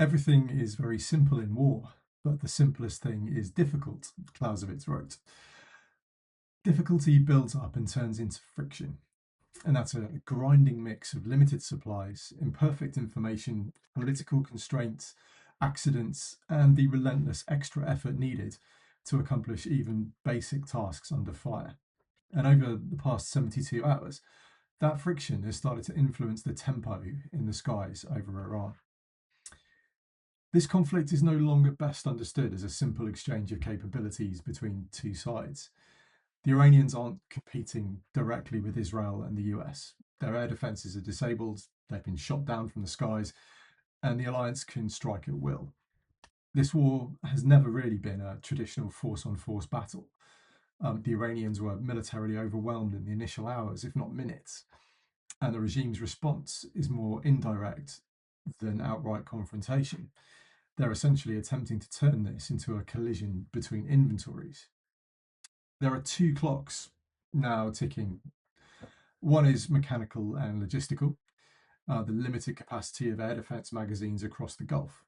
Everything is very simple in war, but the simplest thing is difficult, Clausewitz wrote. Difficulty builds up and turns into friction, and that's a grinding mix of limited supplies, imperfect information, political constraints, accidents, and the relentless extra effort needed to accomplish even basic tasks under fire. And over the past 72 hours, that friction has started to influence the tempo in the skies over Iran. This conflict is no longer best understood as a simple exchange of capabilities between two sides. The Iranians aren't competing directly with Israel and the US. Their air defences are disabled, they've been shot down from the skies, and the alliance can strike at will. This war has never really been a traditional force on force battle. The Iranians were militarily overwhelmed in the initial hours, if not minutes, and the regime's response is more indirect than outright confrontation. They're essentially attempting to turn this into a collision between inventories. There are two clocks now ticking. One is mechanical and logistical, the limited capacity of air defense magazines across the Gulf.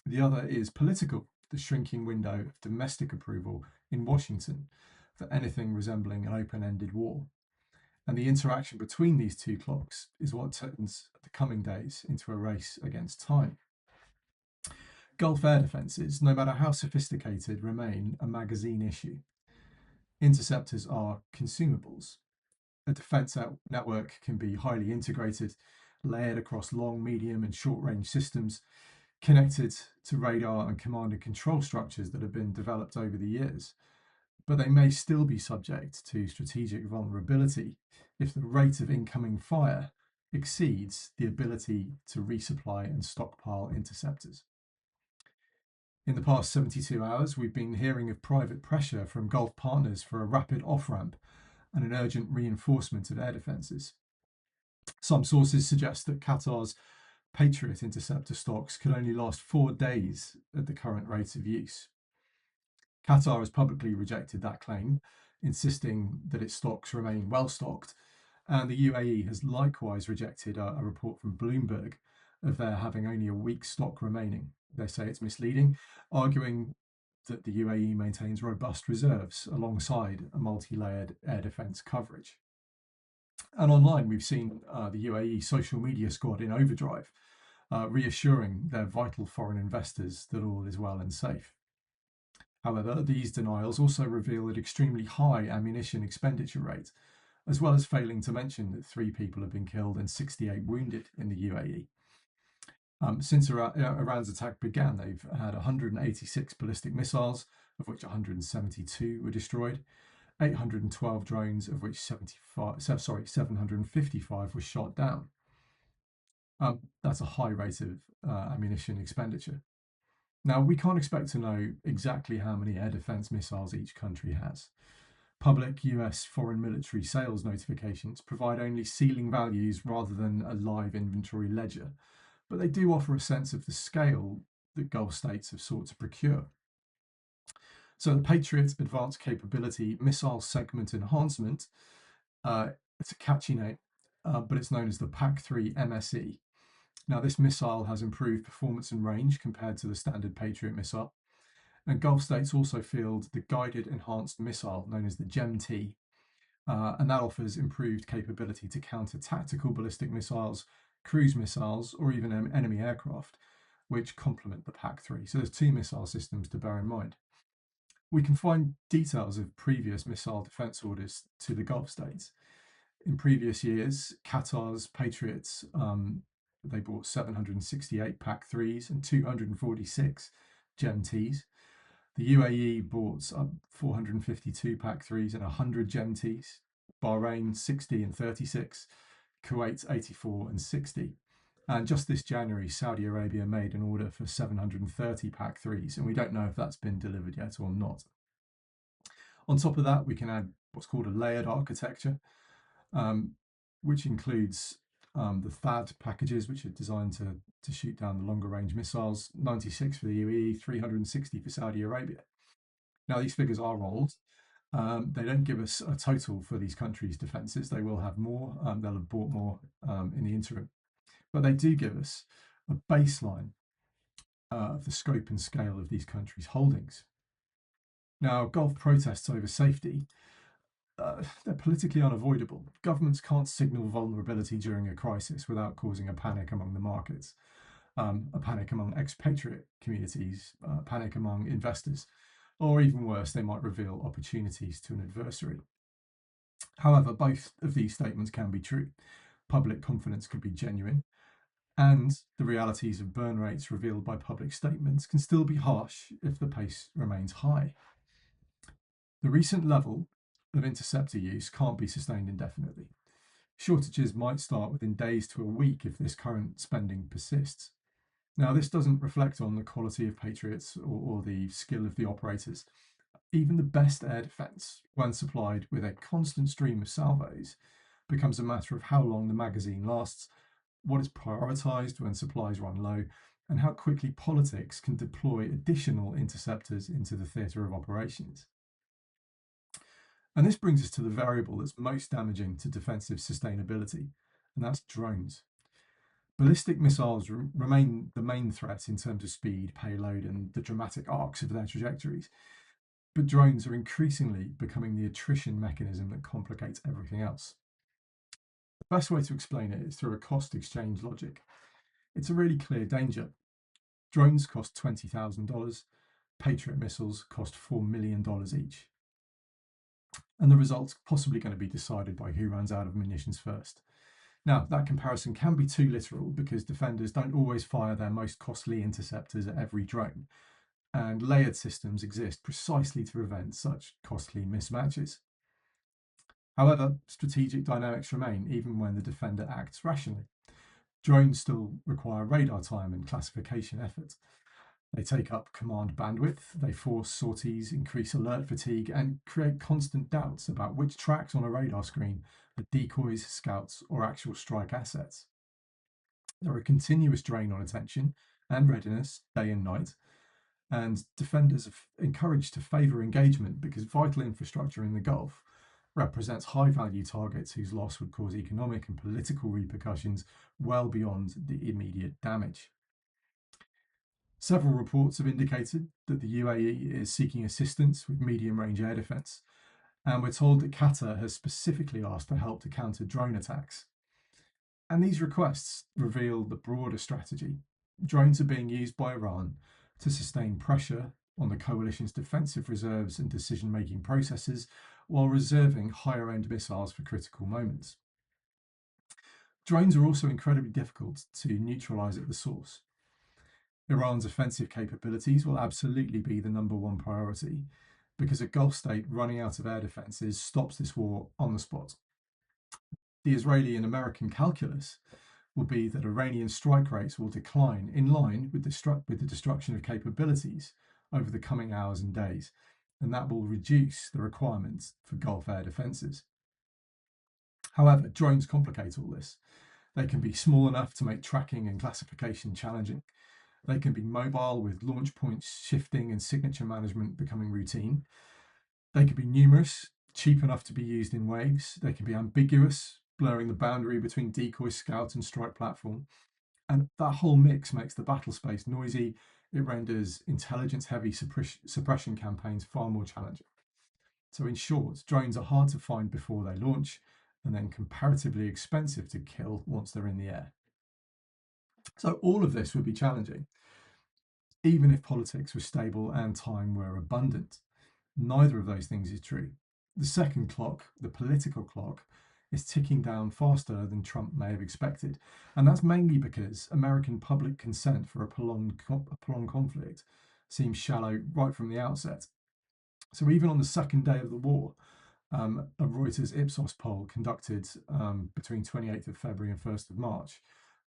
The other is political, the shrinking window of domestic approval in Washington for anything resembling an open-ended war. And the interaction between these two clocks is what turns the coming days into a race against time. Gulf air defences, no matter how sophisticated, remain a magazine issue. Interceptors are consumables. A defence network can be highly integrated, layered across long, medium, and short range systems, connected to radar and command and control structures that have been developed over the years. But they may still be subject to strategic vulnerability if the rate of incoming fire exceeds the ability to resupply and stockpile interceptors. In the past 72 hours, we've been hearing of private pressure from Gulf partners for a rapid off-ramp and an urgent reinforcement of air defences. Some sources suggest that Qatar's Patriot interceptor stocks could only last 4 days at the current rate of use. Qatar has publicly rejected that claim, insisting that its stocks remain well stocked, and the UAE has likewise rejected a report from Bloomberg of there having only a week's stock remaining. They say it's misleading, arguing that the UAE maintains robust reserves alongside a multi-layered air defence coverage. And online, we've seen the UAE social media squad in overdrive, reassuring their vital foreign investors that all is well and safe. However, these denials also reveal an extremely high ammunition expenditure rate, as well as failing to mention that 3 people have been killed and 68 wounded in the UAE. Since Iran's attack began, they've had 186 ballistic missiles, of which 172 were destroyed, 812 drones, of which 755 were shot down. That's a high rate of ammunition expenditure. Now, we can't expect to know exactly how many air defense missiles each country has. Public US foreign military sales notifications provide only ceiling values rather than a live inventory ledger, but they do offer a sense of the scale that Gulf states have sought to procure. So the Patriot Advanced Capability Missile Segment Enhancement, it's a catchy name, but it's known as the PAC-3 MSE. Now, this missile has improved performance and range compared to the standard Patriot missile. And Gulf states also field the Guided Enhanced Missile, known as the GEM-T, and that offers improved capability to counter tactical ballistic missiles, cruise missiles, or even enemy aircraft, which complement the PAC-3. So there's 2 missile systems to bear in mind. We can find details of previous missile defence orders to the Gulf states. In previous years, Qatar's Patriots, they bought 768 PAC-3s and 246 GEM-Ts. The UAE bought 452 PAC-3s and 100 GEM-Ts. Bahrain 60 and 36, Kuwait 84 and 60. And just this January, Saudi Arabia made an order for 730 PAC-3s, and we don't know if that's been delivered yet or not. On top of that, we can add what's called a layered architecture, which includes the THAAD packages, which are designed to shoot down the longer range missiles, 96 for the UAE, 360 for Saudi Arabia. Now, these figures are rolled. They don't give us a total for these countries' defences. They will have more. They'll have bought more in the interim. But they do give us a baseline of the scope and scale of these countries' holdings. Now, Gulf protests over safety, they're politically unavoidable. Governments can't signal vulnerability during a crisis without causing a panic among the markets, a panic among expatriate communities, panic among investors, or even worse, they might reveal opportunities to an adversary. However, both of these statements can be true. Public confidence could be genuine, and the realities of burn rates revealed by public statements can still be harsh if the pace remains high. The recent level of interceptor use can't be sustained indefinitely. Shortages might start within days to a week if this current spending persists. Now, this doesn't reflect on the quality of Patriots or the skill of the operators. Even the best air defence, when supplied with a constant stream of salvos, becomes a matter of how long the magazine lasts, what is prioritised when supplies run low, and how quickly politics can deploy additional interceptors into the theatre of operations. And this brings us to the variable that's most damaging to defensive sustainability, and that's drones. Ballistic missiles remain the main threat in terms of speed, payload, and the dramatic arcs of their trajectories. But drones are increasingly becoming the attrition mechanism that complicates everything else. The best way to explain it is through a cost exchange logic. It's a really clear danger. Drones cost $20,000, Patriot missiles cost $4 million each. And the result's possibly going to be decided by who runs out of munitions first. Now, that comparison can be too literal because defenders don't always fire their most costly interceptors at every drone, and layered systems exist precisely to prevent such costly mismatches. However, strategic dynamics remain even when the defender acts rationally. Drones still require radar time and classification effort. They take up command bandwidth, they force sorties, increase alert fatigue, and create constant doubts about which tracks on a radar screen are decoys, scouts, or actual strike assets. There are a continuous drain on attention and readiness day and night, and defenders are encouraged to favour engagement because vital infrastructure in the Gulf represents high value targets whose loss would cause economic and political repercussions well beyond the immediate damage. Several reports have indicated that the UAE is seeking assistance with medium range air defence, and we're told that Qatar has specifically asked for help to counter drone attacks. And these requests reveal the broader strategy. Drones are being used by Iran to sustain pressure on the coalition's defensive reserves and decision making processes while reserving higher end missiles for critical moments. Drones are also incredibly difficult to neutralise at the source. Iran's offensive capabilities will absolutely be the number one priority because a Gulf state running out of air defences stops this war on the spot. The Israeli and American calculus will be that Iranian strike rates will decline in line with the destruction of capabilities over the coming hours and days, and that will reduce the requirements for Gulf air defences. However, drones complicate all this. They can be small enough to make tracking and classification challenging. They can be mobile with launch points shifting and signature management becoming routine. They can be numerous, cheap enough to be used in waves. They can be ambiguous, blurring the boundary between decoy, scout, and strike platform. And that whole mix makes the battle space noisy. It renders intelligence heavy suppression campaigns far more challenging. So, in short, drones are hard to find before they launch and then comparatively expensive to kill once they're in the air. So, all of this would be challenging, even if politics was stable and time were abundant. Neither of those things is true. The second clock, the political clock, is ticking down faster than Trump may have expected. And that's mainly because American public consent for a prolonged conflict seems shallow right from the outset. So even on the second day of the war, a Reuters Ipsos poll conducted between 28th of February and 1st of March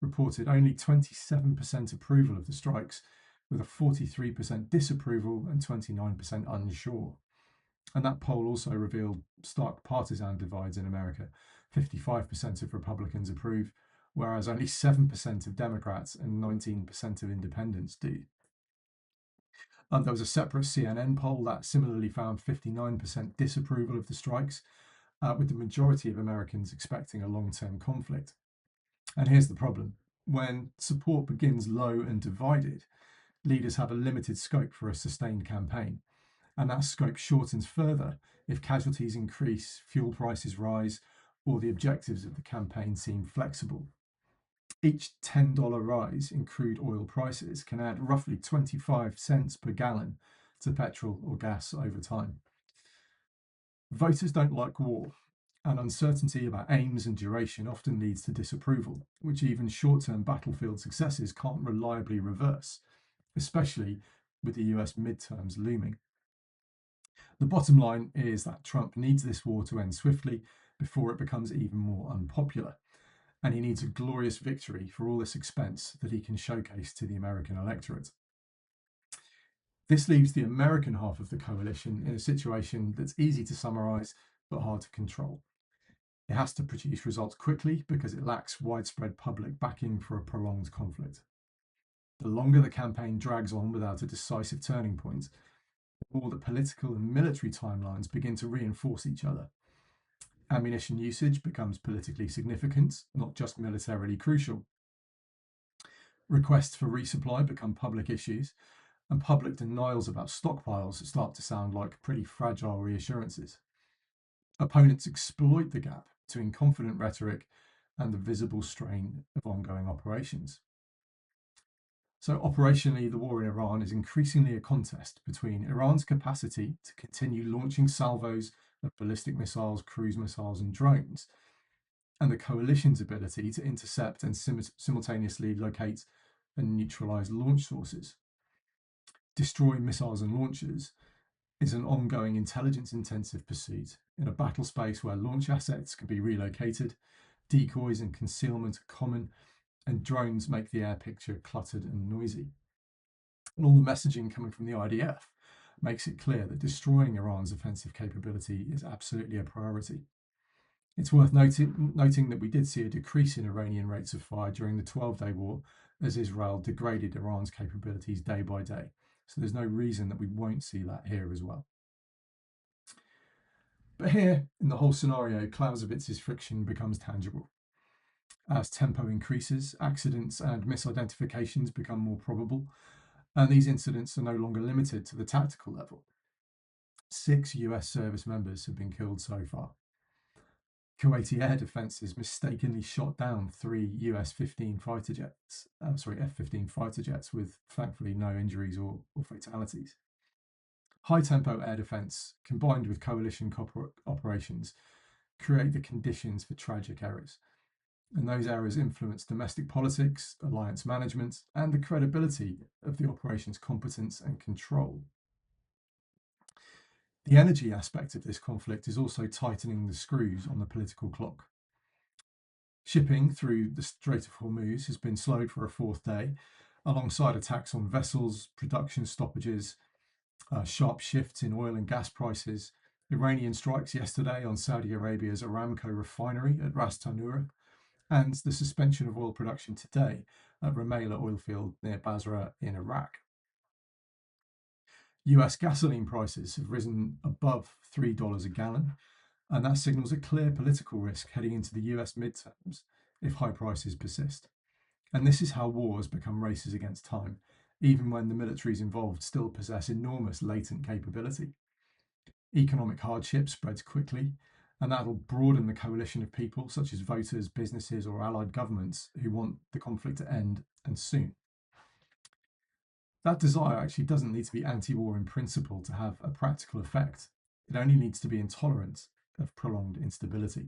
reported only 27% approval of the strikes, with a 43% disapproval and 29% unsure. And that poll also revealed stark partisan divides in America. 55% of Republicans approve, whereas only 7% of Democrats and 19% of independents do. There was a separate CNN poll that similarly found 59% disapproval of the strikes, with the majority of Americans expecting a long-term conflict. And here's the problem. When support begins low and divided, leaders have a limited scope for a sustained campaign, and that scope shortens further if casualties increase, fuel prices rise, or the objectives of the campaign seem flexible. Each $10 rise in crude oil prices can add roughly 25 cents per gallon to petrol or gas over time. Voters don't like war, and uncertainty about aims and duration often leads to disapproval, which even short-term battlefield successes can't reliably reverse, especially with the US midterms looming. The bottom line is that Trump needs this war to end swiftly before it becomes even more unpopular, and he needs a glorious victory for all this expense that he can showcase to the American electorate. This leaves the American half of the coalition in a situation that's easy to summarise but hard to control. It has to produce results quickly because it lacks widespread public backing for a prolonged conflict. The longer the campaign drags on without a decisive turning point, the more the political and military timelines begin to reinforce each other. Ammunition usage becomes politically significant, not just militarily crucial. Requests for resupply become public issues, and public denials about stockpiles start to sound like pretty fragile reassurances. Opponents exploit the gap between confident rhetoric and the visible strain of ongoing operations. So operationally, the war in Iran is increasingly a contest between Iran's capacity to continue launching salvos of ballistic missiles, cruise missiles, and drones, and the coalition's ability to intercept and simultaneously locate and neutralize launch sources. Destroying missiles and launchers is an ongoing intelligence-intensive pursuit in a battle space where launch assets can be relocated, decoys and concealment are common, and drones make the air picture cluttered and noisy. And all the messaging coming from the IDF makes it clear that destroying Iran's offensive capability is absolutely a priority. It's worth noting that we did see a decrease in Iranian rates of fire during the 12-day war as Israel degraded Iran's capabilities day by day. So there's no reason that we won't see that here as well. But here, in the whole scenario, Clausewitz's friction becomes tangible. As tempo increases, accidents and misidentifications become more probable, and these incidents are no longer limited to the tactical level. 6 US service members have been killed so far. Kuwaiti air defences mistakenly shot down 3 US F-15 fighter jets with thankfully no injuries or fatalities. High-tempo air defence, combined with coalition operations, create the conditions for tragic errors. And those errors influence domestic politics, alliance management, and the credibility of the operation's competence and control. The energy aspect of this conflict is also tightening the screws on the political clock. Shipping through the Strait of Hormuz has been slowed for a 4th day, alongside attacks on vessels, production stoppages, sharp shifts in oil and gas prices, Iranian strikes yesterday on Saudi Arabia's Aramco refinery at Ras Tanura, and the suspension of oil production today at Rumaila oil field near Basra in Iraq. US gasoline prices have risen above $3 a gallon, and that signals a clear political risk heading into the US midterms if high prices persist. And this is how wars become races against time, even when the militaries involved still possess enormous latent capability. Economic hardship spreads quickly, and that'll broaden the coalition of people such as voters, businesses, or allied governments who want the conflict to end, and soon. That desire actually doesn't need to be anti-war in principle to have a practical effect. It only needs to be intolerant of prolonged instability.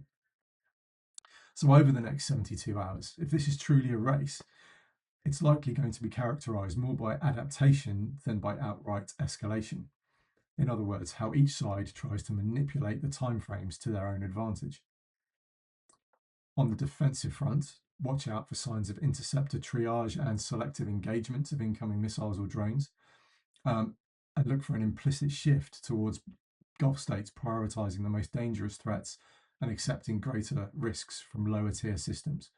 So over the next 72 hours, if this is truly a race, it's likely going to be characterized more by adaptation than by outright escalation. In other words, how each side tries to manipulate the timeframes to their own advantage. On the defensive front, watch out for signs of interceptor triage and selective engagement of incoming missiles or drones, and look for an implicit shift towards Gulf states prioritizing the most dangerous threats and accepting greater risks from lower tier systems.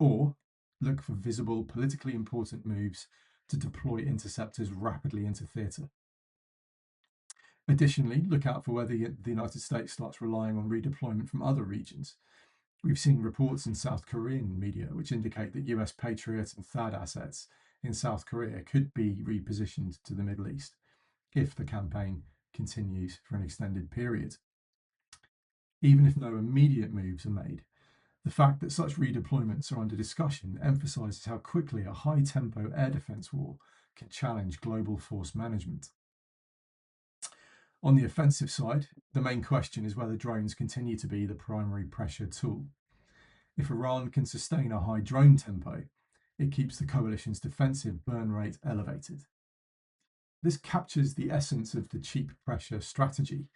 Or look for visible, politically important moves to deploy interceptors rapidly into theatre. Additionally, look out for whether the United States starts relying on redeployment from other regions. We've seen reports in South Korean media which indicate that US Patriot and THAAD assets in South Korea could be repositioned to the Middle East if the campaign continues for an extended period. Even if no immediate moves are made, the fact that such redeployments are under discussion emphasises how quickly a high-tempo air defence war can challenge global force management. On the offensive side, the main question is whether drones continue to be the primary pressure tool. If Iran can sustain a high drone tempo, it keeps the coalition's defensive burn rate elevated. This captures the essence of the cheap pressure strategy,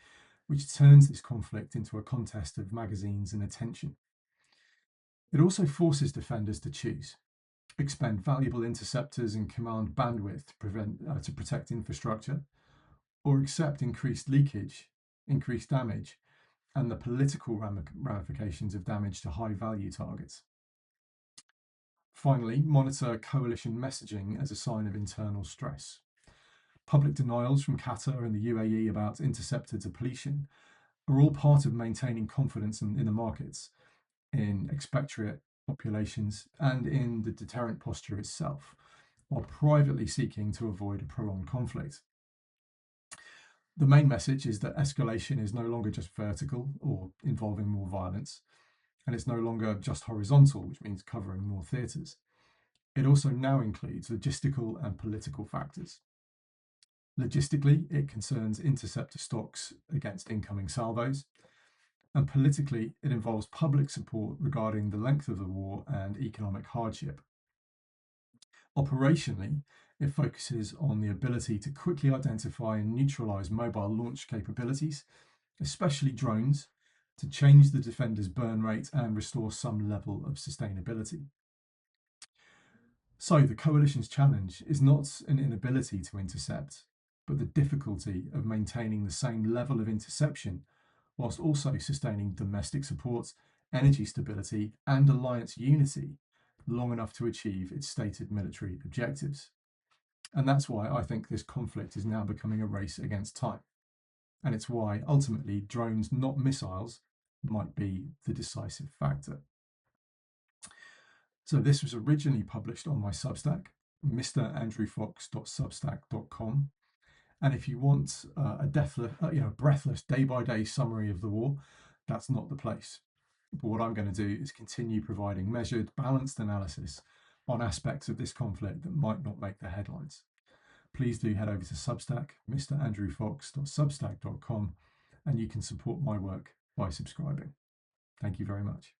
which turns this conflict into a contest of magazines and attention. It also forces defenders to choose: expend valuable interceptors and command bandwidth to protect infrastructure, or accept increased leakage, increased damage, and the political ramifications of damage to high-value targets. Finally, monitor coalition messaging as a sign of internal stress. Public denials from Qatar and the UAE about interceptor depletion are all part of maintaining confidence in the markets, in expatriate populations, and in the deterrent posture itself, while privately seeking to avoid a prolonged conflict. The main message is that escalation is no longer just vertical or involving more violence, and it's no longer just horizontal, which means covering more theatres. It also now includes logistical and political factors. Logistically, it concerns interceptor stocks against incoming salvos, and politically, it involves public support regarding the length of the war and economic hardship. Operationally, it focuses on the ability to quickly identify and neutralize mobile launch capabilities, especially drones, to change the defender's burn rate and restore some level of sustainability. So the coalition's challenge is not an inability to intercept, but the difficulty of maintaining the same level of interception whilst also sustaining domestic support, energy stability, and alliance unity long enough to achieve its stated military objectives. And that's why I think this conflict is now becoming a race against time. And it's why, ultimately, drones, not missiles, might be the decisive factor. So this was originally published on my Substack, mrandrewfox.substack.com. And if you want a breathless day-by-day summary of the war, that's not the place. But what I'm going to do is continue providing measured, balanced analysis on aspects of this conflict that might not make the headlines. Please do head over to Substack, mrandrewfox.substack.com, and you can support my work by subscribing. Thank you very much.